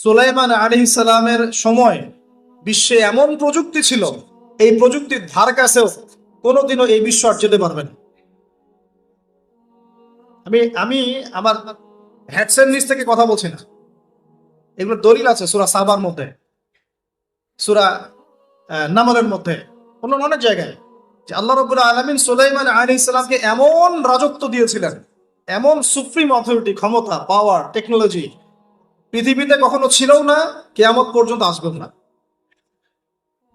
সুলাইমান আলাইহিস সালামের সময় বিশ্বে এমন প্রযুক্তি ছিল, এই প্রযুক্তির ধার কাছেও কোনোদিনও এই বিশ্ব আর যেতে পারবে না। আমি আমি আমার হ্যাডসেট নিচ থেকে কথা বলছি না, এগুলো দলিল আছে সূরা সাবার মধ্যে, সূরা নামলের মধ্যে, অন্য অনেক জায়গায়, যে আল্লাহ রাব্বুল আলামিন সুলাইমান আলাইহিস সালামকে এমন রাজত্ব দিয়েছিলেন, এমন সুপ্রিম অথরিটি, ক্ষমতা, পাওয়ার, টেকনোলজি পৃথিবীতে কখনো ছিলও না, কিয়ামত পর্যন্ত আসবেও না।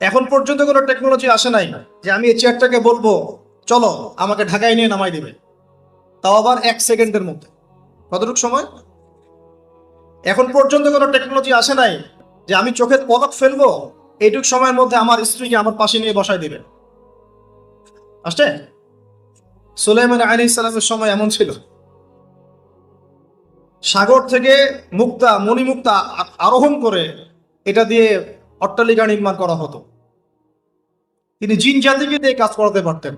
এখন পর্যন্ত কোনো টেকনোলজি আসে নাই যে আমি এই চেয়ারটাকে বলবো চলো আমাকে ঢাকায় নিয়ে নামাই দিবে, তাও আবার 1 সেকেন্ডের মধ্যে। কতটুকু সময়? এখন পর্যন্ত কোনো টেকনোলজি আসে নাই যে আমি চোখের পলক ফেলবো, এইটুক সময়ের মধ্যে আমার স্ত্রীকে আমার পাশে নিয়ে বসায় দিবে। আসছে? সুলাইমান আলাইহিস সালামের সময় এমন ছিল, সাগর থেকে মুক্তা, মণিমুক্তা আরোহণ করে এটা দিয়ে অট্টালিকা নির্মাণ করা হতো। তিনি জিন জাতিকে দিয়ে কাজ করাতে পারতেন।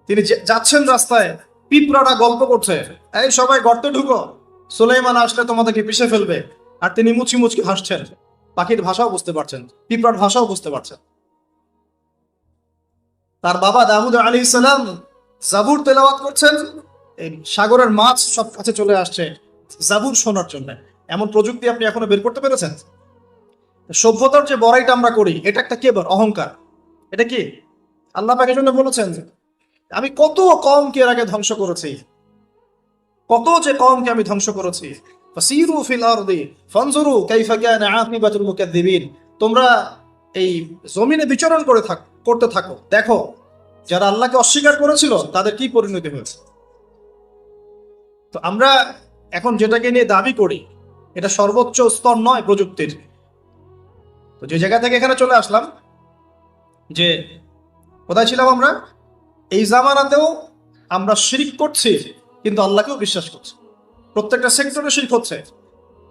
তিনি যাচ্ছেন রাস্তায়, পিঁপড়াটা গল্প করছে, এই সবাই গর্তে ঢুকো, সুলাইমান আসলে তোমাদেরকে পিষে ফেলবে, আর তিনি মুচকি মুচকি হাসছেন, পাখির ভাষাও বুঝতে পারছেন, পিঁপড়ার ভাষাও বুঝতে পারছেন। তার বাবা দাউদ আলাইহিস সালাম জাবুর তেলাওয়াত করছেন, এই সাগরের মাছ সব কাছে চলে আসছে জাবুর শোনার জন্য। এমন প্রযুক্তি আপনি এখনো বের করতে পেরেছেন? সভ্যতার যে বড়াইটা আমরা করি, এটা একটা কেবল, অহংকার। এটা কি আল্লাহ পাকের জন্য বলেছেন আমি কত কমকে এর আগে ধ্বংস করেছি, কত যে কমকে আমি ধ্বংস করেছি। ফাসিরু ফিল আরদি ফানজুরু কাইফা কানা আকিবাতুল মুকাদ্দিবিন। তোমরা এই জমিনে বিচরণ করতে থাকো, দেখো যারা আল্লাহকে অস্বীকার করেছিল তাদের কি পরিণতি হয়েছে। তো আমরা এখন যেটাকে নিয়ে দাবি করি, এটা সর্বোচ্চ স্তর নয় প্রযুক্তির। তো যে জায়গা থেকে এখানে চলে আসলাম, যে কোথায় ছিলাম আমরা, এই জামানাতেও আমরা শিরক করছি কিন্তু আল্লাহকেও বিশ্বাস করছি। প্রত্যেকটা সেক্টরে শিরক হচ্ছে।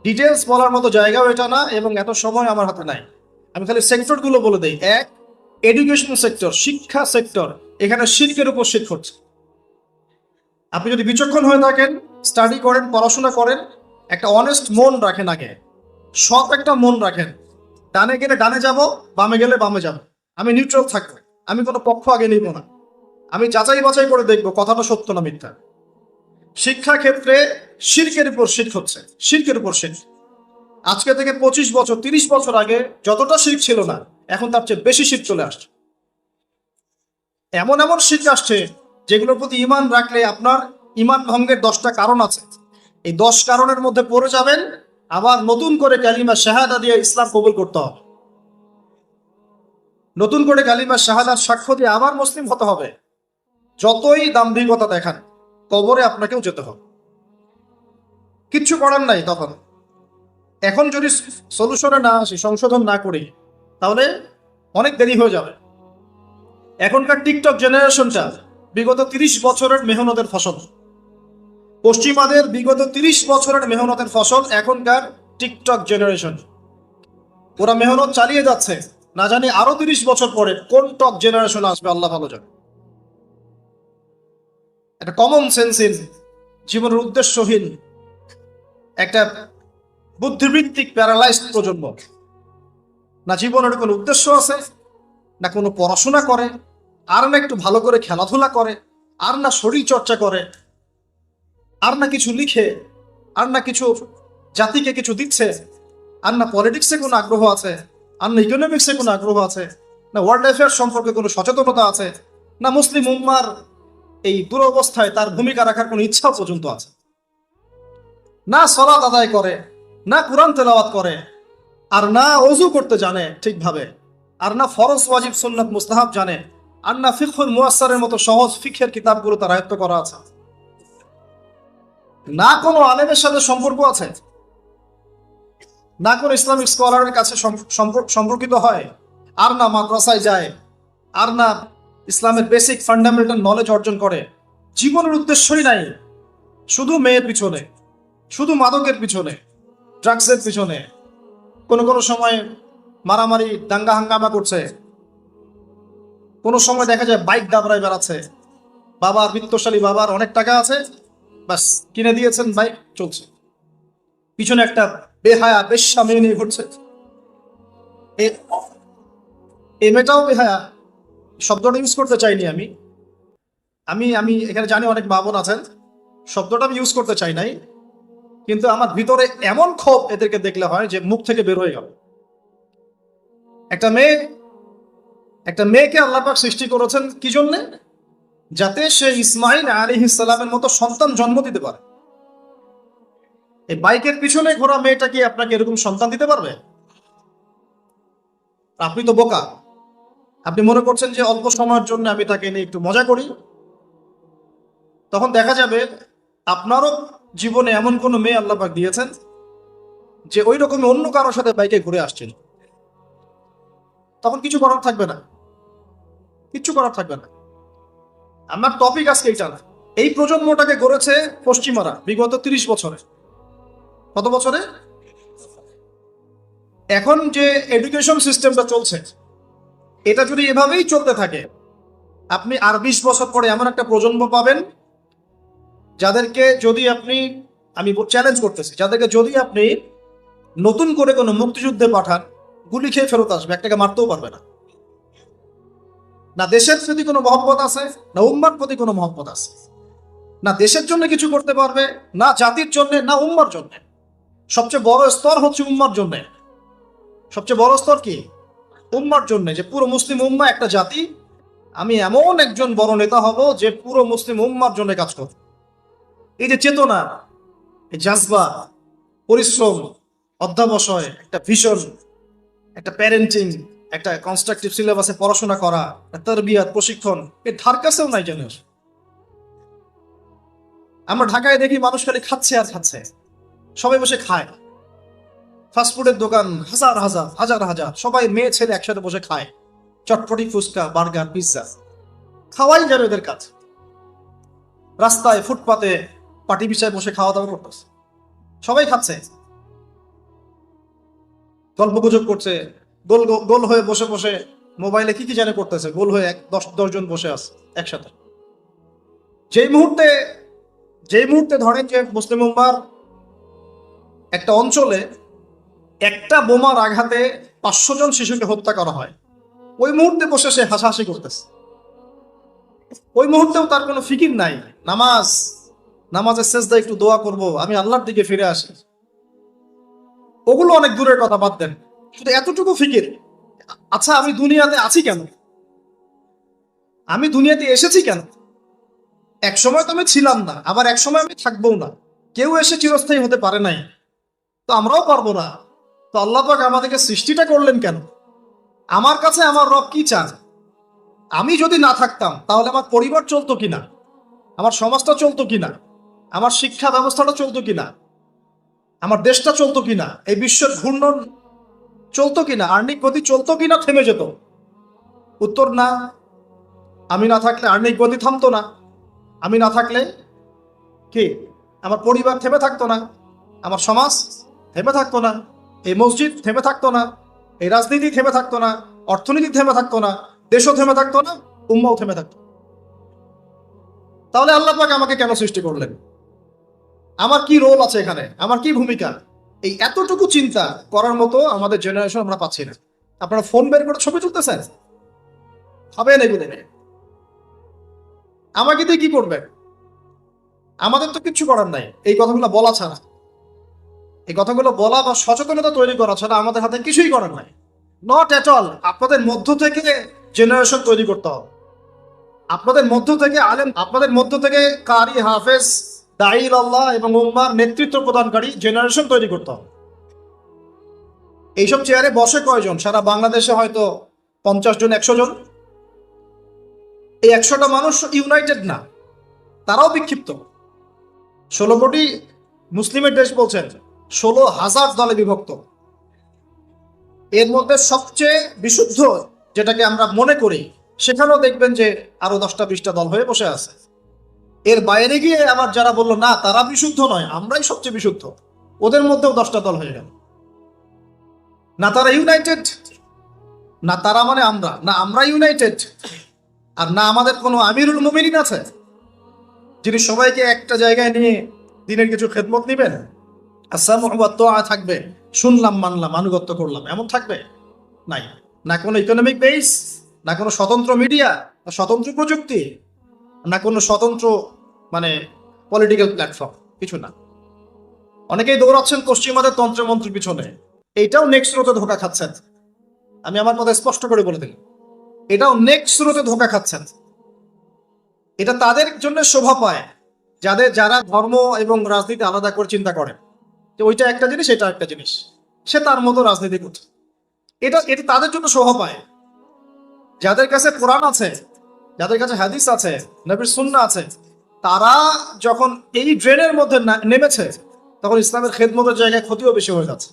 ডিটেলস বলার মতো জায়গাও এটা না, এবং এত সময় আমার হাতে নাই। আমি খালি সেক্টরগুলো বলে দেই। এক, এডুকেশন সেক্টর, শিক্ষা সেক্টর, এখানে শিরকের উপর শিরক হচ্ছে। আপনি যদি বিচক্ষণ হয়ে থাকেন, স্টাডি করেন, পড়াশোনা করেন, একটা অনেস্ট মন রাখেন, আগে সৎ একটা মন রাখেন, ডানে গেলে ডানে যাব, বামে গেলে বামে যাব, আমি নিউট্রাল থাকবো, আমি কোনো পক্ষ আগে নিব না, আমি যাচাই বাছাই করে দেখবো কথাটা সত্য না মিথ্যা। শিক্ষা ক্ষেত্রে শিরকের উপর শিরক হচ্ছে, শিরকের উপর শিরক। আজকে থেকে 25 বছর 30 বছর আগে যতটা শিরক ছিল না, এখন তার চেয়ে বেশি শিরক চলে আসছে। এমন এমন শিরক আসছে যেগুলোর প্রতি ঈমান রাখলে আপনার ঈমান ভঙ্গের 10টা কারণ আছে। এই 10 কারণের মধ্যে পড়ে যাবেন, আবার নতুন করে কালিমা শাহাদা দিয়ে ইসলাম কবুল করতে হবে, নতুন করে কালিমা শাহাদার সাক্ষ্য দিয়ে আবার মুসলিম হতে হবে। যতই দাম্ভিকতা দেখান, কবরে আপনাকেও যেতে হবে, কিচ্ছু করার নাই তখন। এখন যদি সলিউশনে না আসি, সংশোধন না করি, তাহলে অনেক দেরি হয়ে যাবে। এখনকার টিকটক জেনারেশনটা বিগত 30 বছরের মেহনতের ফসল। পশ্চিমাদের বিগত 30 বছরের মেহনতের ফসল এখনকার টিকটক জেনারেশন। ওরা মেহনত চালিয়ে যাচ্ছে, না জানি আরো 30 বছর পরে কোন টক জেনারেশন আসবে আল্লাহ ভালো জানে। একটা কমন সেন্সহীন, জীবনের উদ্দেশ্যহীন, একটা বুদ্ধিবৃত্তিক প্যারালাইজড প্রজন্ম। না জীবনের কোনো উদ্দেশ্য আছে, না কোনো পড়াশোনা করে, আর না একটু ভালো করে খেলাধুলা করে, আর না শরীর চর্চা করে, আর না কিছু লিখে, আর না কিছু জাতিকে কিছু দিচ্ছে, আর না পলিটিক্সে কোনো আগ্রহ আছে, আর না ইকোনমিক্সে কোনো আগ্রহ আছে, না ওয়ার্ল্ড অ্যাফেয়ার্স সম্পর্কে কোনো সচেতনতা আছে, না মুসলিম উম্মার এই দুরবস্থায় তার ভূমিকা রাখার কোনো ইচ্ছা পর্যন্ত আছে। না সালাত আদায় করে, না কুরআন তেলাওয়াত করে, আর না ওযু করতে জানে ঠিকভাবে, আর না ফরজ ওয়াজিব সুন্নাত মুস্তাহাব জানে, আর না ফিকহুল মুয়াসসারের মতো সহজ ফিকহের কিতাবগুলো তার আয়ত্ত করা আছে, না কোনো আলেমের সাথে সম্পর্ক আছে, না কোনো ইসলামিক স্কলারের কাছে সম্পর্কিত হয়, আর না মাদ্রাসায় যায়, আর না ইসলামের বেসিক ফান্ডামেন্টাল নলেজ অর্জন করে। জীবনের উদ্দেশ্যই নাই, শুধু মেয়ের পিছনে, শুধু মাদকের পিছনে, ড্রাগসের পিছনে, কোনো কোনো সময় মারামারি দাঙ্গা হাঙ্গামা করছে, কোনো সময় দেখা যায় বাইক দাবড়ায় বেড়াচ্ছে। বাবার বিত্তশালী, বাবার অনেক টাকা আছে, বাস কিনে দিয়েছেন বাইক, চলছে। পিছনে একটা বেহায়া বেশ্যা মেয়ে নিয়ে ঘুরছে, এই মেয়েটাও বেহায়া। শব্দটা ইউজ করতে চাইনি আমি আমি আমি এখানে জানি অনেক মা বোন আছেন, শব্দটা আমি ইউজ করতে চাই নাই, কিন্তু আমার ভিতরে এমন ক্ষোভ এদেরকে দেখলে হয় যে মুখ থেকে বের হয়ে গেল। একটা মেয়েকে আল্লাহ পাক সৃষ্টি করেছেন কি জন্যে? যাতে সে ইসমাইল আলাইহিস সালামের মতো সন্তান জন্ম দিতে পারে। এই বাইকের পিছনে ঘোরা মেয়েটা কি আপনাকে এরকম সন্তান দিতে পারবে? আপনি তো বোকা। আপনি মনে করছেন যে অল্প সময়ের জন্য আমি তাকে নিয়ে একটু মজা করি, তখন দেখা যাবে আপনারও জীবনে এমন কোনো মেয়ে আল্লাহ পাক দিয়েছেন যে ওই রকম অন্য কারোর সাথে বাইকে ঘুরে আসছেন, তখন কিছু করার থাকবে না, কিচ্ছু করার থাকবে না। আমার টপিক আজকে এইটা না। এই প্রজন্মটাকে গড়েছে পশ্চিমারা বিগত 30 বছরে। কত বছরে? এখন যে এডুকেশন সিস্টেমটা চলছে, এটা যদি এভাবেই চলতে থাকে, আপনি আর 20 বছর পরে এমন একটা প্রজন্ম পাবেন যাদেরকে যদি আপনি, আমি চ্যালেঞ্জ করতেছি, যাদেরকে যদি আপনি নতুন করে কোনো মুক্তিযুদ্ধে পাঠান, গুলি খেয়ে ফেরত আসবে, একটাকে মারতেও পারবে না। না দেশের প্রতি কোনো মহব্বত আছে, না উম্মার প্রতি কোনো মহব্বত আছে, না দেশের জন্য কিছু করতে পারবে, না জাতির জন্য, না উম্মার জন্য। সবচেয়ে বড় স্তর হচ্ছে উম্মার জন্য। সবচেয়ে বড় স্তর কি? উম্মার জন্য, যে পুরো মুসলিম উম্মা একটা জাতি, আমি এমন একজন বড় নেতা হব যে পুরো মুসলিম উম্মার জন্য কাজ করব। এই যে চেতনা, এই জাজবা, পরিশ্রম, অধ্যাবসায়, একটা ভিশন, একটা প্যারেন্টিং, একটা কনস্ট্রাকটিভ সিলেবাসে পড়াশোনা করা, তারবিয়াত, প্রশিক্ষণ, এর ধার কাছেও নাই জানিস। আমরা ঢাকায় দেখি মানুষ খালি খাচ্ছে আর খাচ্ছে, সবাই বসে খায়। ফাস্টফুডের দোকান হাজার হাজার হাজার হাজার, সবাই মেয়ে ছেলে একসাথে বসে খায়, চটপটি, ফুচকা, বার্গার, পিৎজা, খাওয়াই যাবে ওদের কাজ। রাস্তায় ফুটপাতে পাটি বিছায় বসে খাওয়া দাওয়া করতেছে, সবাই খাচ্ছে, গল্প গুজব করছে, গোল গোল হয়ে বসে বসে মোবাইলে কি কি জানে করতেছে, গোল হয়ে 10 জন বসে আছে একসাথে। যেই মুহূর্তে ধরেন যে মুসলিম উম্মার একটা অঞ্চলে একটা বোমার আঘাতে 500 জন শিশুকে হত্যা করা হয়, ওই মুহূর্তে বসে সে হাসাহাসি করতেছে। ওই মুহূর্তেও তার কোনো ফিকির নাই, নামাজের সেজদা একটু দোয়া করব, আমি আল্লাহর দিকে ফিরে আসি, ওগুলো অনেক দূরের কথা, বাদ দেন। শুধু এতটুকু ফিকির, আচ্ছা আমি দুনিয়াতে আছি কেন, আমি দুনিয়াতে এসেছি কেন? এক সময় তো আমি ছিলাম না, আবার এক সময় আমি থাকবো না। কেউ এসে চিরস্থায়ী হতে পারে নাই, তো আমরাও পারবো না। তো আল্লাহ পাক আমাদেরকে সৃষ্টিটা করলেন কেন? আমার কাছে আমার রব কি চান? আমি যদি না থাকতাম তাহলে আমার পরিবার চলতো কিনা, আমার সমাজটা চলতো কিনা, আমার শিক্ষা ব্যবস্থাটা চলতো কিনা, আমার দেশটা চলতো কিনা, এই বিশ্বের ঘূর্ণন চলতো কিনা, আর্নিক গতি চলতো কিনা, থেমে যেত? উত্তর না। আমি না থাকলে আর্নিক গতি থামতো না, আমি না থাকলে কি আমার পরিবার থেমে থাকতো না, আমার সমাজ থেমে থাকতো না, এই মসজিদ থেমে থাকতো না, এই রাজনীতি থেমে থাকতো না, অর্থনীতি থেমে থাকতো না, দেশও থেমে থাকতো না, উম্মাও থেমে থাকতো। তাহলে আল্লাহ পাক আমাকে কেন সৃষ্টি করলেন? আমার কি রোল আছে এখানে, আমার কি ভূমিকা? এই এতটুকু চিন্তা করার মতো আমাদের জেনারেশন আমরা পাচ্ছি না। আপনারা ফোন বের করে ছবি তুলতেছেন, হবেন এগুলো, আমাকে দিয়ে কি করবেন? আমাদের তো কিচ্ছু করার নাই এই কথাগুলো বলা ছাড়া, এই কথাগুলো বলা বা সচেতনতা তৈরি করা ছাড়া আমাদের হাতে কিছুই করার নাই। Not at all. আপনাদের মধ্য থেকে জেনারেশন তৈরি করতে হবে, আপনাদের মধ্য থেকে আলেম, আপনাদের মধ্য থেকে কারি, হাফেজ, দাঈল আল্লাহ এবং উম্মার নেতৃত্ব প্রদানকারী জেনারেশন তৈরি করতে হবে। এইসব চেয়ারে বসে কয়জন? সারা বাংলাদেশে হয়তো 50 জন, 100 জন। এই 100টা মানুষ ইউনাইটেড না, তারাও বিক্ষিপ্ত। 16 কোটি মুসলিমের দেশ বলছেন, 16,000 দলে বিভক্ত। এর মধ্যে সবচেয়ে বিশুদ্ধ যেটাকে আমরা মনে করি, সেখানেও দেখবেন যে আরো 10টা 20টা দল হয়ে বসে আছে। এর বাইরে গিয়ে আবার যারা বললো না তারা বিশুদ্ধ নয়, আমরাই সবচেয়ে বিশুদ্ধ, ওদের মধ্যেও 10টা দল হয়ে গেল। না তারা ইউনাইটেড, না তারা মানে আমরা, না আমরা ইউনাইটেড, আর না আমাদের কোনো আমিরুল মুমিনিন আছে যিনি সবাইকে একটা জায়গায় নিয়ে দিনের কিছু খেদমত নিবেন। আসামু ওয়া তাআ থাকবে, শুনলাম মানলাম আনুগত্য করলাম, এমন থাকবে? নাই। না কোনো ইকোনমিক বেস, না কোনো স্বতন্ত্র মিডিয়া, না স্বতন্ত্র প্রযুক্তি, না কোনো স্বতন্ত্র মানে পলিটিক্যাল প্ল্যাটফর্ম, কিছু না। অনেকেই দৌড়াচ্ছেন পশ্চিমাদের তন্ত্রমন্ত্রের পিছনে, এইটাও নেক্সট স্রোতে ধোকা খাচ্ছেন। আমি আমার কথা স্পষ্ট করে বলে দিলাম, এটাও নেক্সট স্রোতে ধোকা খাচ্ছেন। এটা তাদের জন্য শোভা পায় যারা ধর্ম এবং রাজনীতি আলাদা করে চিন্তা করে, যে ওইটা একটা জিনিস, এটা একটা জিনিস, সে তার মতো রাজনীতি করছে। এটা এটা তাদের জন্য শোভা পায়। যাদের কাছে কোরআন আছে, যাদের কাছে হাদিস আছে, নবীর সুন্নাহ আছে, তারা যখন এই ড্রেনের মধ্যে নেমেছে, তখন ইসলামের খেদমতের জায়গায় ক্ষতিও বেশি হয়ে যাচ্ছে।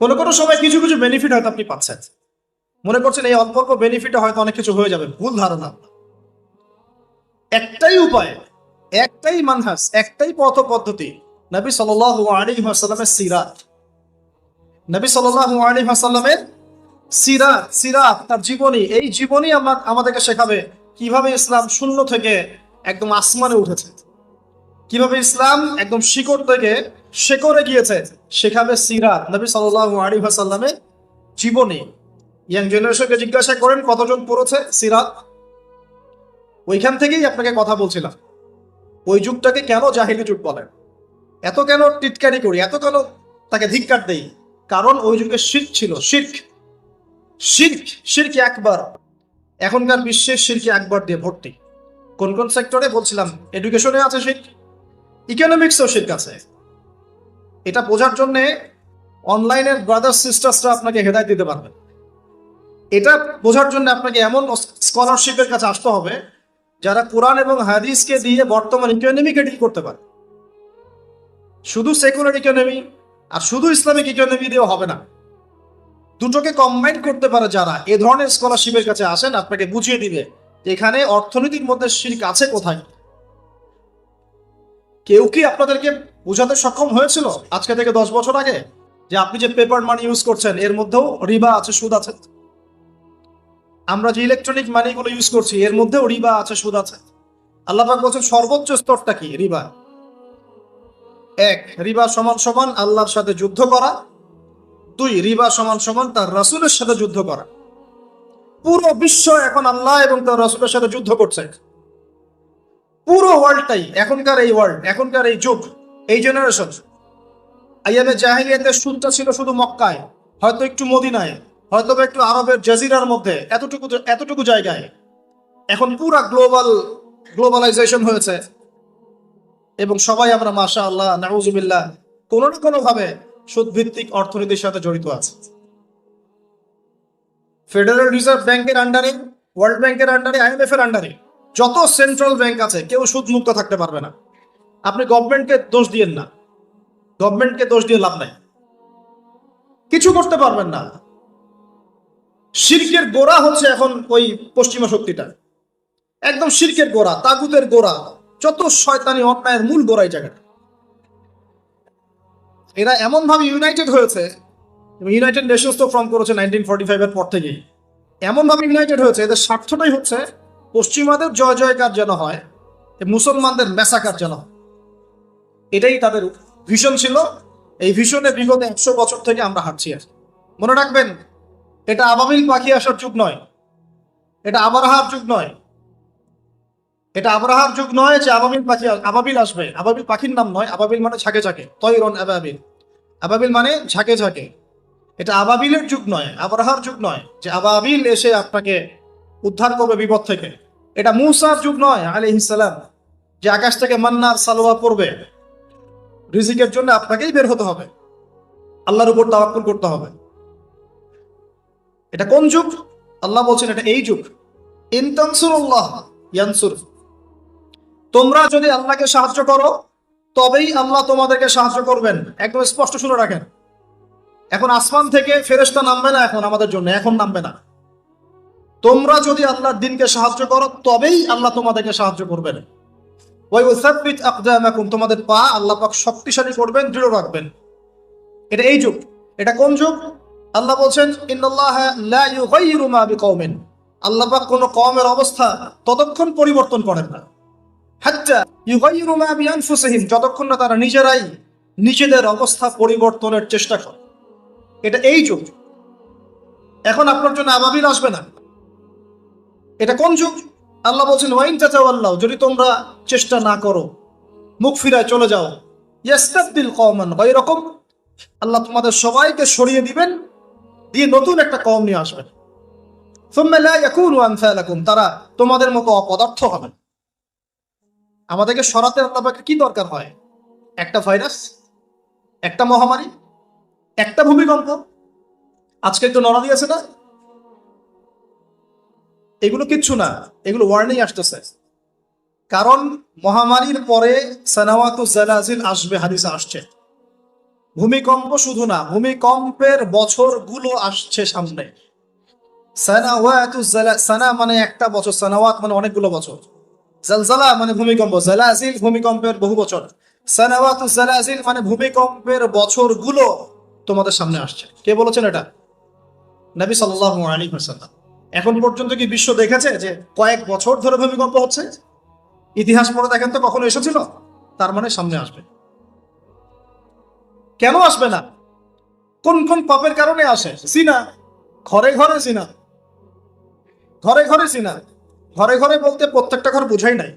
কোনো কোনো সময় কিছু কিছু বেনিফিট হয়তো আপনি পাচ্ছেন, মনে করছেন এই অল্প অল্প বেনিফিটে হয়তো অনেক কিছু হয়ে যাবে, ভুল ধারণা। একটাই উপায়, একটাই মানহাজ, একটাই পথ পদ্ধতি, নবী সাল্লাল্লাহু আলাইহি ওয়াসাল্লামের সিরাত। নবী সাল্লাল্লাহু আলাইহি ওয়াসাল্লামের সিরাত, তার জীবনী। এই জীবনী আমাদেরকে শেখাবে কিভাবে ইসলাম শূন্য থেকে একদম আসমানে উঠেছে, কিভাবে ইসলাম একদম শিকড় থেকে শেকড়ে গিয়েছে, শেখাবে সিরাত, নবী সাল্লাল্লাহু আলাইহি ওয়াসাল্লামের জীবনী। ইয়াং জেনারেশনকে জিজ্ঞাসা করেন কতজন পড়েছে সিরাত। ওইখান থেকেই আপনাকে কথা বলছিলাম, ওই যুগটাকে কেন জাহিলি যুগ বলেন, এত কেন টিটকারি করি, এত কেন তাকে ধিক্কার দেই? কারণ ওই যুগে শিরক ছিল, শিরক একবার। এখনকার বিশ্বে শিরক একবার দিয়ে ভর্তি। কোন কোন সেক্টরে বলছিলাম, এডুকেশনে আছে শিরক, ইকোনমিক্সও শিরক আছে। এটা বোঝার জন্য অনলাইনের ব্রাদার্স সিস্টার্সরা আপনাকে হেদায়েত দিতে পারবে। এটা বোঝার জন্য আপনাকে এমন স্কলারশিপের কাছে আসতে হবে যারা কোরআন এবং হাদিসকে দিয়ে বর্তমান ইকোনমিকে ডিল করতে পারে। শুধু সেকুলার ইকোনমি আর শুধু ইসলামিক ইকোনমি দিয়েও হবে না, দুটোকে কম্বাইন করতে পারে যারা, এ ধরনের স্কলারশিপের কাছে আসেন, আপনাকে বুঝিয়ে দিবে যে এখানে অর্থনীতির মধ্যে শিরক আছে কোথায়। কেউ কি আপনাদেরকে বোঝাতে সক্ষম হয়েছিল আজকে থেকে 10 বছর আগে যে আপনি যে পেপার মানি ইউজ করছেন এর মধ্যেও রিবা আছে, সুদ আছে? আমরা যে ইলেকট্রনিক মানিগুলো ইউজ করছি এর মধ্যেও রিবা আছে, সুদ আছে। আল্লাহ পাক বলছেন সর্বোচ্চ স্তরটা কি? রিবা। এক, রিবা সমান সমান আল্লাহর সাথে যুদ্ধ করা। দুই, রিবা সমান সমান তার রাসূলের সাথে যুদ্ধ করা। পুরো বিশ্ব এখন আল্লাহ এবং তার রাসূলের সাথে যুদ্ধ করছে, পুরো ওয়ার্ল্ডটাই। এখনকার এই ওয়ার্ল্ড, এখনকার এই যুগ, এই জেনারেশন। আইয়ামে জাহিলিয়াতে সুদটা ছিল শুধু মক্কায়, হয়তো একটু মদিনায়, হয়তো একটু আরবের জাজিরার মধ্যে, এতটুকু জায়গায়। এখন পুরা গ্লোবালাইজেশন হয়েছে এবং সবাই আমরা মাশাআল্লাহ নাউজুবিল্লাহ কোনো না কোনো ভাবে সুদ ভিত্তিক অর্থনীতির সাথে জড়িত আছে। ফেডারেল রিজার্ভ ব্যাংকের আন্ডারে, ওয়ার্ল্ড ব্যাংকের আন্ডারে, আইএমএফ এর আন্ডারে যত সেন্ট্রাল ব্যাংক আছে কেউ সুদ মুক্ত থাকতে পারবে না। আপনি গভর্নমেন্টকে দোষ দিয়েন না, গভর্নমেন্টকে দোষ দিয়ে লাভ নাই, কিছু করতে পারবেন না। শিরকের গোড়া হচ্ছে এখন ওই পশ্চিমা শক্তিটা, একদম শিরকের গোড়া, তাগুতের গোড়া, যত শয়তানি অন্যায়ের মূল গোড়াই জায়গাটা। এরা এমন ভাবে ইউনাইটেড হয়েছে, ইউনাইটেড নেশনস তো ফর্ম করেছে 1945 এর পর থেকেই, এমন ভাবে ইউনাইটেড হয়েছে, এদের স্বার্থটাই হচ্ছে পশ্চিমাদের জয় জয়কার যেন হয়, মুসলমানদের মেসাকার যেন হয়। এটাই তাদের ভিশন ছিল। এই ভিশনে বিগত 100 বছর থেকে আমরা হাঁটছি। মনে রাখবেন, এটা আবাবিল পাখি আসার যুগ নয়, এটা আবরাহার যুগ নয়, এটা আবরাহার যুগ নয় যে আবাবিল আসবে। আবাবিল পাখির নাম নয়, আবাবিল মানে ঝাঁকে ঝাঁকে, তয়রন আবাবিল, আবাবিল মানে ঝাঁকে ঝাঁকে। এটা আবাবিলের যুগ নয়, আবরাহার যুগ নয় যে আবাবিল এসে আপনাকে উদ্ধার করবে বিপদ থেকে। এটা মূসার যুগ নয় আলাইহিস সালাম, যে আকাশ থেকে মান্নার সালোয়া পড়বে, রিজিকের জন্য আপনাকেই বের হতে হবে, আল্লাহর উপর তাওয়াক্কুল করতে হবে। এটা কোন যুগ? আল্লাহ বলছেন এটা এই যুগ। ইন তানসুরুল্লাহ ইয়ানসুর, তোমরা যদি আল্লাহকে সাহায্য করো তবেই আল্লাহ তোমাদেরকে সাহায্য করবেন। একদম স্পষ্ট শুনে রাখেন, এখন আসমান থেকে ফেরেশতা নামবে না, এখন আমাদের জন্য এখন নামবে না। তোমরা যদি আল্লাহর দ্বীনকে সাহায্য করো তবেই আল্লাহ তোমাদেরকে সাহায্য করবেন। ওয়া ইউসাব্বিত আকদামাকুম, তোমাদের পা আল্লাহ পাক শক্তিশালী করবেন, দৃঢ় রাখবেন। এটা এই যুগ। এটা কোন যুগ? আল্লাহ বলছেন ইন্নাল্লাহা লা ইউগাইয়িরু মা বিকওমিন, আল্লাহ পাক কোন কওমের অবস্থা ততক্ষণ পরিবর্তন করেন না, হাত্তা ইউগাইয়িরু মা বিআনফুসিহিম, যতক্ষণ না তারা নিজেরাই নিজেদের অবস্থা পরিবর্তনের চেষ্টা করে। এটা এই যুগ। এখন আপনার জন্য আবাবিল আসবে না। এটা কোন যুগ? আল্লাহ বলছেন ওয়াইন তাতাওয়াল্লাউ, যদি তোমরা চেষ্টা না করো, মুখ ফিরায় চলে যাও, ইয়াস্তাবদিল কওমান গায়রাকুম, আল্লাহ তোমাদের সবাইকে সরিয়ে দিবেন, দিয়ে নতুন একটা কওম নিয়ে আসবেন। সুম্মা লা ইয়াকুনু আমসালাকুম, তারা তোমাদের মতো অপদার্থ হবেন। আমাদেরকে সরাতে আল্লাহ পাকের কি দরকার হয়? একটা ভাইরাস, একটা মহামারী, একটা ভূমিকম্প, আজকে একটু নড়া দিয়েছে না, এগুলো কিচ্ছু না, এগুলো ওয়ার্নিং আসতেছে। কারণ মহামারীর পরে সানাওয়াতু জালাজিল আসবে, হাদিসে আসছে। ভূমিকম্প শুধু না, ভূমিকম্পের বছরগুলো আসছে সামনে। সানাওয়াতু সানা মানে একটা বছর, সানাওয়াত মানে অনেকগুলো বছর, জালজালা মানে ভূমিকম্প, জালাজিল ভূমিকম্পের বহু বছর, সানাওয়াতু জালাজিল মানে ভূমিকম্পের বছরগুলো তোমাদের সামনে আসছে। কে বলেছেন এটা? নবী সাল্লাল্লাহু আলাইহি ওয়াসাল্লাম। এখন পর্যন্ত কি বিশ্ব দেখেছে যে কয়েক বছর ধরে ভূমিকম্প হচ্ছে? ইতিহাস পড়ে দেখেন তো কখনো এসেছিল? তার মানে সামনে আসবে। কেন আসবে না? কোন কোন পাপের কারণে আসে? জিনা, ঘরে ঘরে জিনা, ঘরে ঘরে জিনা। ঘরে ঘরে বলতে প্রত্যেকটা ঘর বুঝাই নাই,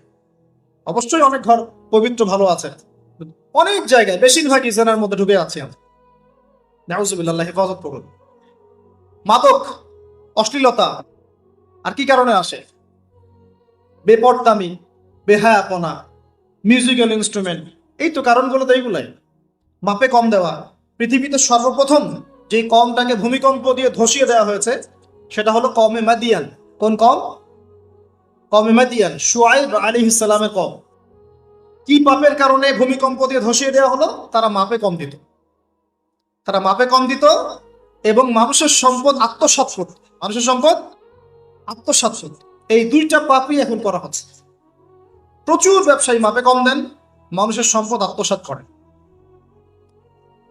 অবশ্যই অনেক ঘর পবিত্র ভালো আছে, অনেক জায়গায় বেশিরভাগই জিনার মধ্যে ঢুকে আছে। নাউজুবিল্লাহ, হেফাজত করুন। মাদক, অশ্লীলতা, আর কি কারণে আসে? বেপরদামি, বেহায়াপনা, মিউজিক্যাল ইনস্ট্রুমেন্ট, এই তো কারণগুলো তো এইগুলাই। মাপে কম দেওয়া। পৃথিবীতে সর্বপ্রথম যে কমটাকে ভূমিকম্প দিয়ে ধসিয়ে দেওয়া হয়েছে সেটা হলো কওমে মাদিয়ান। কোন কম? কওমে মাদিয়ান, শুআয়ব আলাইহিস সালামের কম। কি পাপের কারণে ভূমিকম্প দিয়ে ধসিয়ে দেওয়া হলো? তারা মাপে কম দিত। তারা মাপে কম দিত এবং মানুষের সম্পদ আত্মসাৎ করত। মানুষের সম্পদ আত্মসাৎ করত। এই দুইটা পাপই এখন করা হচ্ছে। প্রচুর ব্যবসায়ী মাপে কম দেন, মানুষের সম্পদ আত্মসাৎ করেন।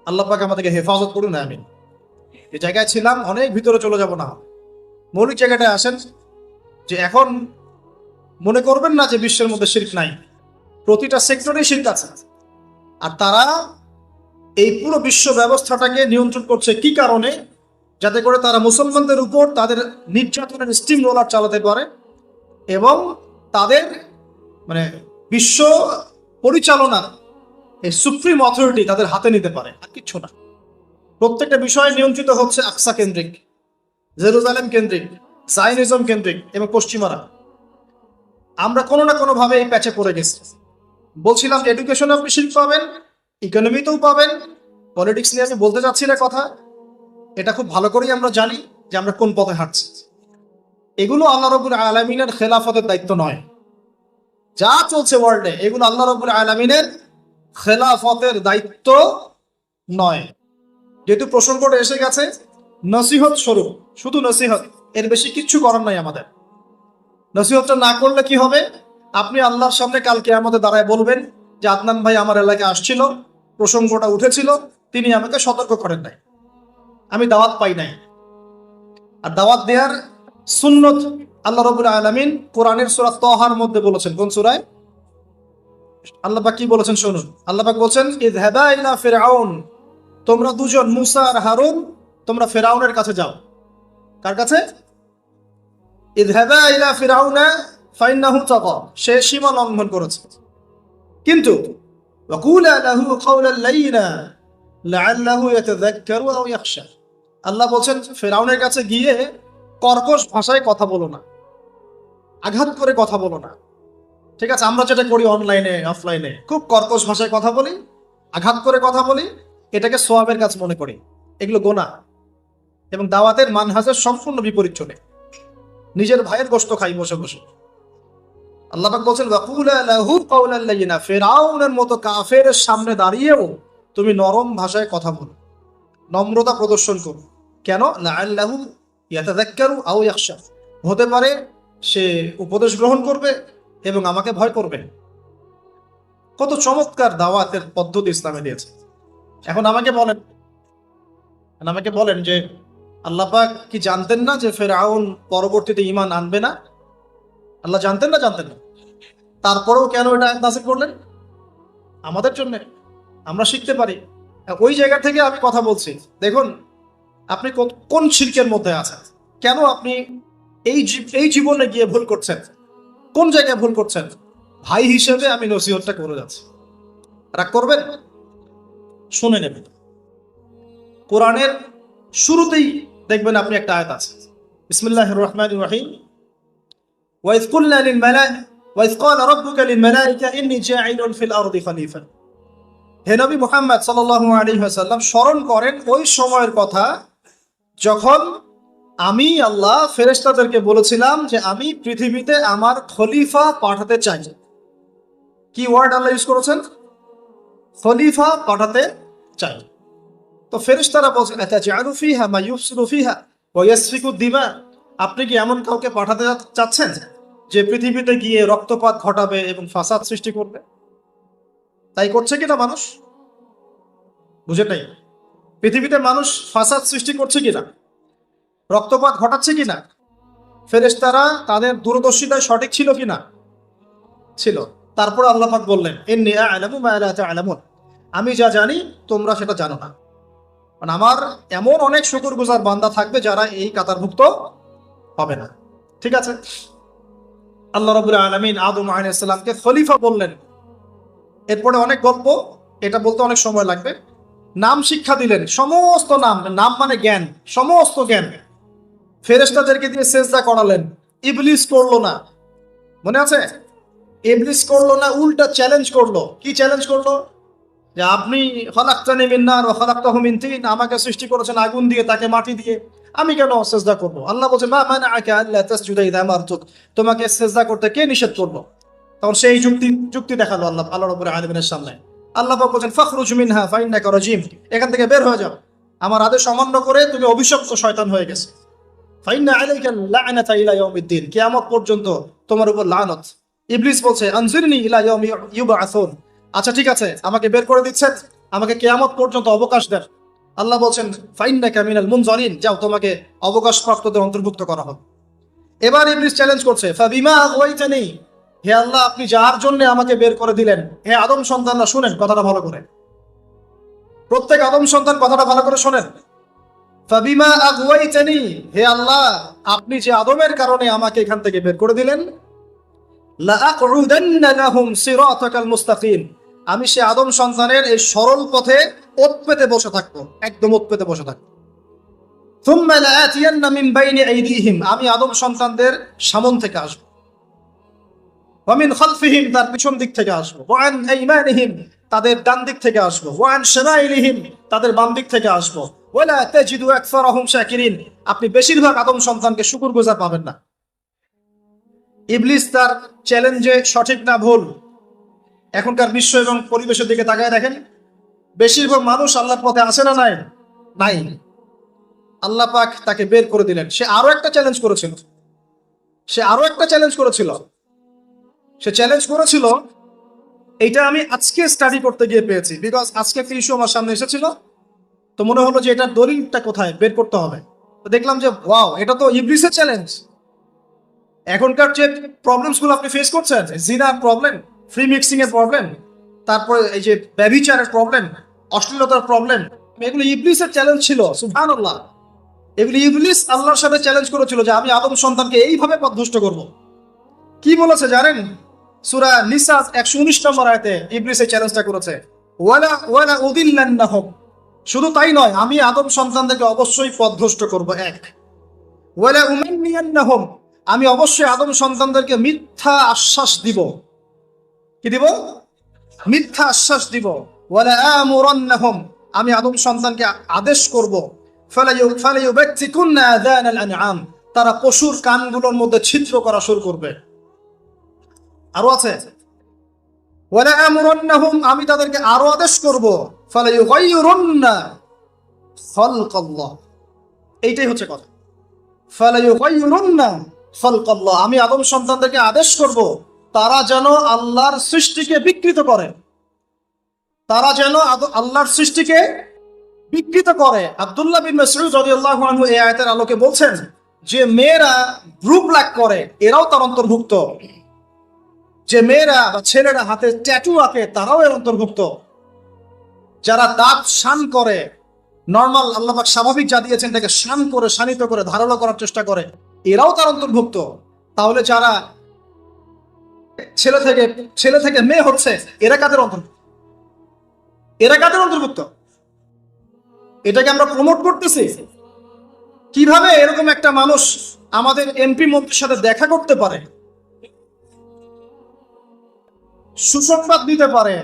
আল্লাহ পাক আমাদেরকে হেফাজত করুন, আমিন। এই জায়গায় ছিলাম, অনেক ভিতরে চলে যাব না, মৌলিক জায়গাটায় আসেন। যে এখন মনে করবেন না যে বিশ্বের মধ্যে শিরক নাই, প্রতিটা সেক্টরেই শিরক আছে। আর তারা এই পুরো বিশ্ব ব্যবস্থাটাকে নিয়ন্ত্রণ করছে কি কারণে? যাতে করে তারা মুসলমানদের উপর তাদের নির্যাতনের স্টিম রোলার চালাতে পারে এবং তাদের মানে বিশ্ব পরিচালনার এই সুপ্রিম অথরিটি তাদের হাতে নিতে পারে, আর কিচ্ছু না। প্রত্যেকটা বিষয় নিয়ন্ত্রিত হচ্ছে আকসা কেন্দ্রিক, জেরুজালেম কেন্দ্রিক, জায়নিজম কেন্দ্রিক এবং পশ্চিমারা। আমরা কোনো না কোনো ভাবে এই প্যাচে পড়ে গেছি। বলছিলাম যে এডুকেশনে আপনি শিল্প পাবেন, ইকোনমিতেও পাবেন। পলিটিক্স নিয়ে আমি বলতে চাচ্ছি না কথা, এটা খুব ভালো করেই আমরা জানি যে আমরা কোন পথে হাঁটছি। এগুলো আল্লাহ রাব্বুল আলামিনের খেলাফতের দায়িত্ব নয়। যা চলছে ওয়ার্ল্ডে, এগুলো আল্লাহ রাব্বুল আলামিনের খেলাফতের দায়িত্ব নয়। যেহেতু প্রসঙ্গটা এসে গেছে, নসিহত স্বরূপ, শুধু নসিহত, এর বেশি কিচ্ছু করার নাই আমাদের। নসিহতটা না করলে কি হবে? আপনি আল্লাহর সামনে কালকে আমাদের দাঁড়ায় বলবেন যে আদনান ভাই আমার এলাকায় আসছিল, প্রসঙ্গটা উঠেছিল, তিনি আমাকে সতর্ক করেন নাই, আমি দাওয়াত পাই নাই। আর দাওয়াত দেওয়ার সুন্নত আল্লাহ রাব্বুল আলামিন কোরআনের সূরা তাহার মধ্যে বলেছেন। কোন সূরায়? আল্লাহ পাক কি বলেছেন শুনুন। আল্লাহ পাক বলেছেন ইযহাবা ইলা ফিরআউন, তোমরা দুজন মুসা আর হারুন তোমরা ফিরআউনের কাছে যাও। কার কাছে? ইযহাবা ইলা ফিরআউনা ফাইন্নাহু তাগা, সে সীমা লঙ্ঘন করেছে। কিন্তু ওয়াকুলা লাহু কাওলান লাইয়িনা লাআল্লাহু ইয়াতাযাক্কারু আও ইয়াখশা, আল্লাহ বলেন ফিরআউনের কাছে গিয়ে কর্কশ ভাষায় কথা বলো না, আঘাত করে কথা বলো না। ঠিক আছে, আমরা যেটা করি অনলাইনে অফলাইনে, খুব কর্কশ ভাষায় কথা বলি, আঘাত করে কথা বলি, এটাকে সোয়াবের কাজ মনে করি। এগুলো গুনাহ এবং দাওয়াতের মানহাজের সম্পূর্ণ বিপরীত চলে। নিজের ভাইয়ের গোশত খাই বসে বসে। আল্লাহ পাক বলেন ওয়াকুলা লাহু কাওলান লাইয়িনা, ফিরআউনের মতো কাফেরের সামনে দাঁড়িয়েও তুমি নরম ভাষায় কথা বলো, নম্রতা প্রদর্শন করো। কেন? লাআল্লাহু ইয়াতাযাক্কারু আও ইয়াখশা, হতে পারে সে উপদেশ গ্রহণ করবে এবং আমাকে ভয় করবে। কত চমৎকার দাওয়াতের পদ্ধতি ইসলামে দিয়েছে। এখন আমাকে বলেন যে আল্লাহ পাক কি জানতেন না যে ফিরআউন পরবর্তীতে ঈমান আনবে না? আল্লাহ জানতেন না? জানতেন না। তারপরেও কেন এটা নাযিল করলেন? আমাদের জন্য। আমরা শিখতে পারি। ওই জায়গা থেকে আমি কথা বলছি, দেখুন আপনি কোন শিরকের মধ্যে আছেন, কেন আপনি এই জীবনে গিয়ে ভুল করছেন, কোন জায়গায় ভুল করছেন। ভাই হিসেবে আমি নসিহতটা করে যাচ্ছি, রাগ করবেন, শুনে নেবেন। কোরআনের শুরুতেই দেখবেন আপনি একটা আয়াত আছে, বিসমিল্লাহির রহমানির রহিম, ওয়াইজ কুলনা লিল মালাইকা ওয়াইজ ক্বালা রাব্বুকা লিল মালাইকা ইন্নী জাঈলুন ফিল আরদি খলিফা। হে নবী মুহাম্মদ সাল্লাল্লাহু আলাইহি ওয়াসাল্লাম, স্মরণ করেন ওই সময়ের কথা যখন আমি আল্লাহ ফেরেশতাদেরকে বলেছিলাম যে আমি পৃথিবীতে আমার খলিফা পাঠাতে চাই। কি ওয়ার্ড আল্লাহ ইউজ করেছেন? খলিফা পাঠাতে চাই। তো ফেরেশতারা বলছেন আতাজআলু ফিহা মা ইউফসিদু ফিহা ওয়া ইয়াসফিকু দিমা, আপনি কি এমন কাউকে পাঠাতে চাচ্ছেন যে পৃথিবীতে গিয়ে রক্তপাত ঘটাবে এবং ফাসাদ সৃষ্টি করবে? তাই করছে কিনা মানুষ? বুঝেন নাই? পৃথিবীতে মানুষ ফাসাদ সৃষ্টি করছে কিনা, রক্তপাত ঘটাচ্ছে কিনা? ফেরেশতারা তাদের দূরদর্শিতায় সঠিক ছিল কিনা? ছিল। তারপর আল্লাহ পাক বললেন ইন্নী আ'লামু মা লা তা'লামুন, আমি যা জানি তোমরা সেটা জানো না। মানে আমার এমন অনেক শুকরগুজার বান্দা থাকবে যারা এই কাতারভুক্ত হবে না। ঠিক আছে, আল্লাহ রাব্বুল আলামিন আদম আলাইহিস সালামকে খলিফা বললেন। এরপরে অনেক গল্প, এটা বলতে অনেক সময় লাগবে। নাম শিক্ষা দিলেন, সমস্ত নাম মানে জ্ঞান, সমস্ত জ্ঞান। ফেরেশতাদেরকে দিয়ে সেজদা করালেন, ইবলিস করলো না। মনে আছে? ইবলিস করলো না, উল্টা চ্যালেঞ্জ করলো। কি চ্যালেঞ্জ করলো? যে আপনি খলাকতানি মিন নার ওয়া খলাকতাহু মিন তিন, আমাকে সৃষ্টি করেছেন আগুন দিয়ে, তাকে মাটি দিয়ে, আমি কেন সেজদা করব? আল্লাহ বলেন মা মানাআকা আল্লা তাসজুদা ইযা আমারতুক, তোমাকে সেজদা করতে কে নিষেধ করলো? তখন সেই যুক্তি দেখালো আল্লাহ রাব্বুল আলামিনের সামনে। আল্লাহ পাক বলেন ফাখরুজ মিনহা ফাইন্নাকা রাজিম, এখান থেকে বের হয়ে যাও, আমার আদেশ অমান্য করে তুমি অভিশপ্ত শয়তান হয়ে গেছে। ফাইন্না আলাইকা লা'নাতা ইলা ইয়াউমিদ্দিন, কিয়ামত পর্যন্ত তোমার উপর লানত। ইবলিস বলছে আনজিরনি ইলা ইয়াউমি ইউবআসুন, আচ্ছা ঠিক আছে, আমাকে বের করে দিচ্ছেন, আমাকে কিয়ামত পর্যন্ত অবকাশ দেন। আল্লাহ বলছেন ফাইন্নাকা মিনাল মুনজারিন, যাও তোমাকে অবকাশপ্রাপ্তদের অন্তর্ভুক্ত করা হবে। এবার ইবলিস চ্যালেঞ্জ করছে ফাবিমা আগওয়াইতানি, হে আল্লাহ আপনি যার জন্য আমাকে বের করে দিলেন, হে আদম সন্তানরা শুনেন কথাটা ভালো করে, প্রত্যেক আদম সন্তান কথাটা ভালো করে শোনেন। ফাবিমা আগওয়াইতানি, হে আল্লাহ আপনি যে আদমের কারণে আমাকে এখান থেকে বের করে দিলেন, লা আকুদান্না লাহুম সিরাতাকাল মুস্তাকিম, আমি সে আদম সন্তানের এই সরল পথে ওত পেতে বসে থাকবো, একদম ওত পেতে বসে থাকবো। থুম্মা লাআতিয়ান্না মিন বাইনি আইদিহিম, আমি আদম সন্তানদের সামন থেকে আসবো, ওয়া মিন খালফিহিম, তার পিছন দিক থেকে আসবো, ওয়া আন আইমানিহিম, তাদের ডান দিক থেকে আসবো, ওয়া আন শামাইলিহিম, তাদের বাম দিক থেকে আসবো, ওয়ালা তাজিদু আকসারাহুম শাকিরিন, আপনি বেশিরভাগ আদম সন্তানকে শুকরগুজার পাবেন না। ইবলিস তার চ্যালেঞ্জে সঠিক না ভুল? এখনকার বিশ্ব এবং পরিবেশের দিকে তাকায় দেখেন, বেশিরভাগ মানুষ আল্লাহর পথে আসে না? নাই। আল্লাহ পাক তাকে বের করে দিলেন। সে আরো একটা চ্যালেঞ্জ করেছিল, সে চ্যালেঞ্জ করেছিল, এইটা আমি আজকে স্টাডি করতে গিয়ে পেয়েছি, বিকজ আজকে একটা ইস্যু আমার সামনে এসেছিল, তো মনে হলো যে এটার দলিলটা কোথায় বের করতে হবে। তো দেখলাম যে ওয়াও, এটা তো ইবলিসের চ্যালেঞ্জ। এখনকার যে প্রবলেমসগুলো আপনি ফেস করছেন, জিনার প্রবলেম, ফ্রি মিক্সিং এর প্রবলেম, তারপরে এই যে ব্যভিচারের প্রবলেম, অশ্লীলতার প্রবলেম, এগুলো ইবলিসের চ্যালেঞ্জ ছিল। সুবহানাল্লাহ, এগুলো ইবলিস আল্লাহর সাথে চ্যালেঞ্জ করেছিল যে আমি আদম সন্তানকে এইভাবে পথভ্রষ্ট করব। কি বলেছে জানেন? সূরা নিসা 119 নম্বর আয়াতে ইবলিস এই চ্যালেঞ্জটা করেছে, ওয়ালা উদিল্লান্নাহুম, শুধু তাই নয়, আমি আদম সন্তানদেরকে অবশ্যই পথভ্রষ্ট করব। এক, ওয়ালা উমান্নিয়ান্নাহুম, আমি অবশ্যই আদম সন্তানদেরকে মিথ্যা আশ্বাস দিব। কি দিব? মিথ্যা আশ্বাস দিব। ওয়ালা আমুরান্নাহুম, আমি আদম সন্তানকে আদেশ করব, ফালাইউবাত্তিকুন্না আযানাল আনআম, তারা পশুর কানগুলোর মধ্যে ছিদ্র করা শুরু করবে। আরো আছে, ওয়ালা আমুরান্নাহুম, আমি তাদেরকে আরো আদেশ করব, ফালাইয়ুগাইয়িরুন্না খালকাল্লাহ, এইটাই হচ্ছে কথা। ফালাইয়ুগাইয়িরুন্না খালকাল্লাহ, আমি আদম সন্তানদেরকে আদেশ করব তারা যেন আল্লাহর সৃষ্টিকে বিকৃত করে, তারা যেন আল্লাহর সৃষ্টিকে বিকৃত করে। আব্দুল্লাহ বিন মাসউদ রাদিয়াল্লাহু আনহু এই আয়াতের আলোকে বলছেন যে মেয়েরা ব্রু প্লাক করে, এরাও তার অন্তর্ভুক্ত। যে মেয়েরা বা ছেলেরা হাতে ট্যাটু আঁকে, তারাও এর অন্তর্ভুক্ত। যারা দাঁত শান করে, নর্মাল আল্লাহ পাক স্বাভাবিক যা দিয়েছেন তাকে শান করে, শানিত করে, ধারালো করার চেষ্টা করে, এরাও তার অন্তর্ভুক্ত। তাহলে যারা ছেলে থেকে মেয়ে হচ্ছে, এরা কাদের অন্তর্ভুক্ত? এরা কাদের অন্তর্ভুক্ত? এটাকে আমরা প্রমোট করতেছি। কিভাবে এরকম একটা মানুষ আমাদের এমপি মন্ত্রীর সাথে দেখা করতে পারে, সুসংবাদ দিতে পারে?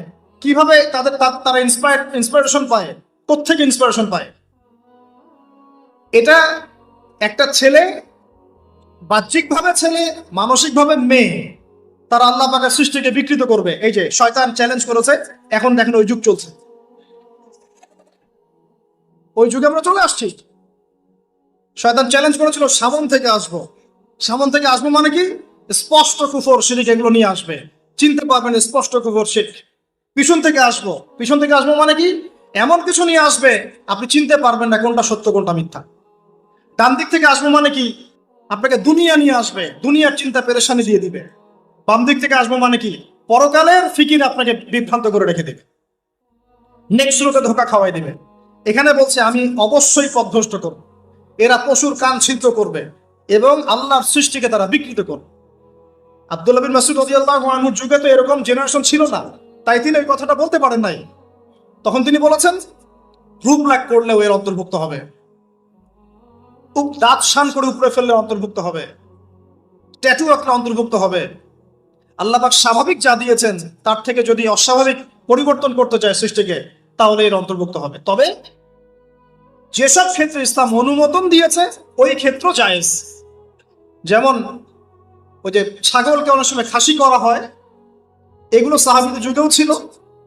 কিভাবে তারা ইন্সপিরেশন পায়? কোত্থেকে ইন্সপিরেশন পায়? এটা একটা ছেলে, বাহ্যিকভাবে ছেলে, মানসিকভাবে মেয়ে, তারা আল্লাহ পাকের সৃষ্টিকে বিকৃত করবে। এই যে শয়তান চ্যালেঞ্জ করেছে, এখন দেখেন ওই যুগ চলছে, ওই যুগে আমরা চলে আসছি। শয়তান চ্যালেঞ্জ করেছিল সামন থেকে আসবো। সামন থেকে আসবো মানে কি? স্পষ্ট কুফর শিরক এগুলো নিয়ে আসবে, চিনতে পারবেন স্পষ্ট কুফর শিরক। পিছন থেকে আসবো, পিছন থেকে আসবো মানে কি? এমন কিছু নিয়ে আসবে আপনি চিনতে পারবেন না কোনটা সত্য কোনটা মিথ্যা। ডান দিক থেকে আসবো মানে কি? আপনাকে দুনিয়া নিয়ে আসবে, দুনিয়ার চিন্তা পেরেশানি দিয়ে দিবে। বাম দিক থেকে আসবো মানে কি? পরকালের ফিকির আপনাকে বিভ্রান্ত করে রেখে দেবে, নেক্সট রুটে ধোকা খাওয়াই দিবে। এখানে বলছে আমি অবশ্যই পথভ্রষ্ট করব। এরা পশুর কান ছিদ্র করবে এবং আল্লাহর সৃষ্টিকে তারা বিকৃত করবে। আব্দুল্লাহ বিন মাসউদ রাদিয়াল্লাহু আনহুর যুগে তো এরকম জেনারেশন ছিল না, তাই তিনি এই কথাটা বলতে পারেন নাই। তখন তিনি বলেছেন রূপ লাগ করলেও এর অন্তর্ভুক্ত হবে, দাঁত শান করে উপরে ফেললে অন্তর্ভুক্ত হবে, ট্যাটু আঁকলে অন্তর্ভুক্ত হবে। আল্লাহ পাক স্বাভাবিক যা দিয়েছেন তার থেকে যদি অস্বাভাবিক পরিবর্তন করতে চায় সৃষ্টিকে, তাহলে এর অন্তর্ভুক্ত হবে। তবে যেসব ক্ষেত্রে ইসলাম অনুমোদন দিয়েছে ওই ক্ষেত্র জায়েজ। যেমন ওই যে ছাগলকে অনেক সময় খাসি করা হয়, এগুলো সাহাবীদের যুগেও ছিল,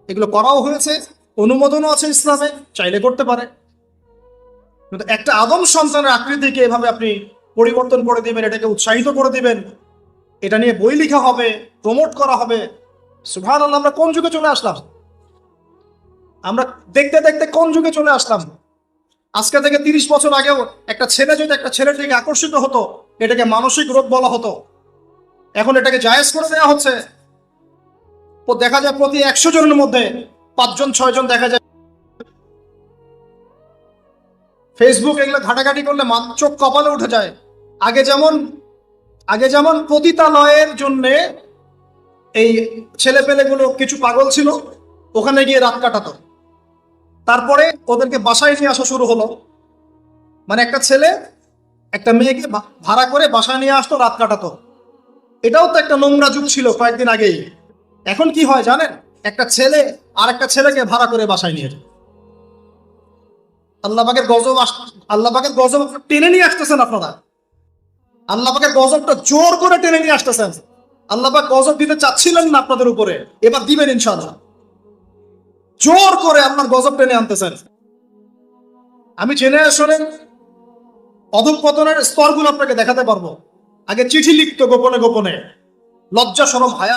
এগুলো করাও হয়েছে, অনুমোদনও আছে ইসলামে, চাইলে করতে পারে। কিন্তু একটা আদম সন্তানের আকৃতিকে এভাবে আপনি পরিবর্তন করে দিবেন, এটাকে উৎসাহিত করে দিবেন, এটা নিয়ে বই লেখা হবে, প্রমোট করা হবে। সুবহানাল্লাহ, আমরা কোন যুগে চলে আসলাম? আমরা দেখতে দেখতে কোন যুগে চলে আসলাম? আজকে থেকে 30 বছর আগেও একটা ছেলে যদি একটা ছেলের দিকে আকর্ষিত হতো, এটাকে মানসিক রোগ বলা হতো। এখন এটাকে জায়েজ করে দেওয়া হচ্ছে। দেখা যায় প্রতি 100 জনের মধ্যে 5 জন 6 জন দেখা যায় ফেসবুক এগুলো ঘাটাঘাটি করলে চোখ কপালে উঠে যায়। আগে যেমন পতিতালয়ের জন্য এই ছেলেপেলেগুলো কিছু পাগল ছিল, ওখানে গিয়ে রাত কাটাতো, তারপরে ওদেরকে বাসায় নিয়ে আসা শুরু হলো। মানে একটা ছেলে একটা মেয়েকে ভাড়া করে বাসায় নিয়ে আসতো, রাত কাটাতো। এটাও তো একটা নোংরা যুগ ছিল কয়েকদিন আগেই। এখন কি হয় জানেন? একটা ছেলে আর একটা ছেলেকে ভাড়া করে বাসায় নিয়ে যায়। আল্লাহ পাকের গজব টেনে নিয়ে আসতেছেন আপনারা। আল্লাহ পাকের গজবটা জোর করে টেনে নিয়ে আসতেছেন। আল্লাহ পাক গজব দিতে চাচ্ছিলেন না আপনাদের উপরে, এবার দিবেন ইনশাআল্লাহ। জোর করে আপনার গজব টেনে আনতেছেন। আমি জেনারেশনের অধঃপতনের স্তরগুলো আপনাকে দেখাতে পারবো। আগে চিঠি লিখতো গোপনে গোপনে, লজ্জা শরম হায়া